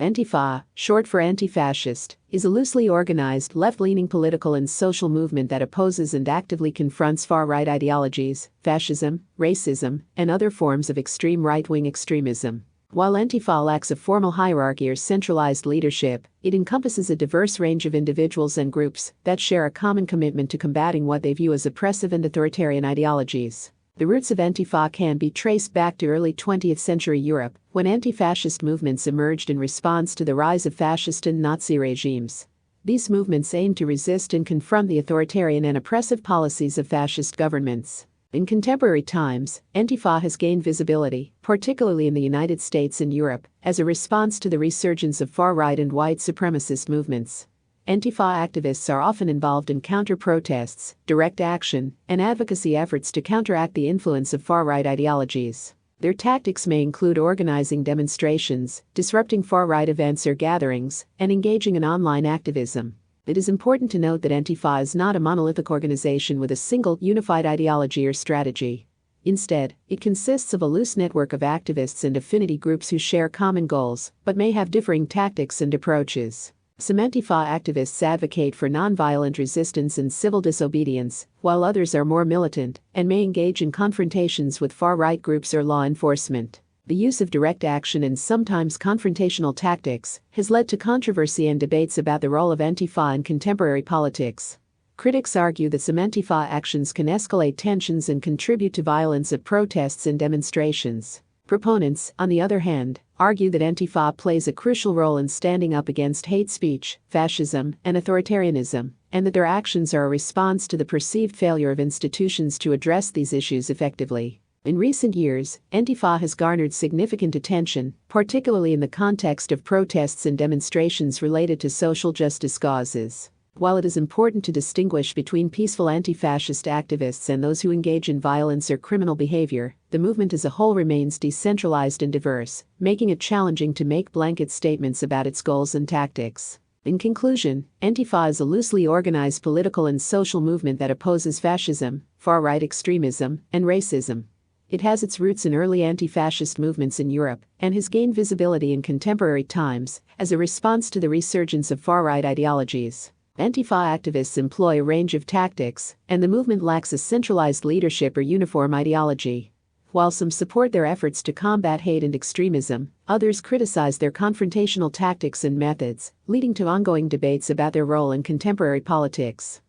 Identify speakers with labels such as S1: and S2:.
S1: Antifa, short for anti-fascist, is a loosely organized left-leaning political and social movement that opposes and actively confronts far-right ideologies, fascism, racism, and other forms of extreme right-wing extremism. While Antifa lacks a formal hierarchy or centralized leadership, it encompasses a diverse range of individuals and groups that share a common commitment to combating what they view as oppressive and authoritarian ideologies. The roots of Antifa can be traced back to early 20th century Europe, when anti-fascist movements emerged in response to the rise of fascist and Nazi regimes. These movements aimed to resist and confront the authoritarian and oppressive policies of fascist governments. In contemporary times, Antifa has gained visibility, particularly in the United States and Europe, as a response to the resurgence of far-right and white supremacist movements. Antifa activists are often involved in counter-protests, direct action, and advocacy efforts to counteract the influence of far-right ideologies. Their tactics may include organizing demonstrations, disrupting far-right events or gatherings, and engaging in online activism. It is important to note that Antifa is not a monolithic organization with a single, unified ideology or strategy. Instead, it consists of a loose network of activists and affinity groups who share common goals, but may have differing tactics and approaches. Some Antifa activists advocate for nonviolent resistance and civil disobedience, while others are more militant and may engage in confrontations with far-right groups or law enforcement. The use of direct action and sometimes confrontational tactics has led to controversy and debates about the role of Antifa in contemporary politics. Critics argue that some Antifa actions can escalate tensions and contribute to violence at protests and demonstrations. Proponents, on the other hand, argue that Antifa plays a crucial role in standing up against hate speech, fascism, and authoritarianism, and that their actions are a response to the perceived failure of institutions to address these issues effectively. In recent years, Antifa has garnered significant attention, particularly in the context of protests and demonstrations related to social justice causes. While it is important to distinguish between peaceful anti-fascist activists and those who engage in violence or criminal behavior, the movement as a whole remains decentralized and diverse, making it challenging to make blanket statements about its goals and tactics. In conclusion, Antifa is a loosely organized political and social movement that opposes fascism, far-right extremism, and racism. It has its roots in early anti-fascist movements in Europe and has gained visibility in contemporary times as a response to the resurgence of far-right ideologies. Antifa activists employ a range of tactics, and the movement lacks a centralized leadership or uniform ideology. While some support their efforts to combat hate and extremism, others criticize their confrontational tactics and methods, leading to ongoing debates about their role in contemporary politics.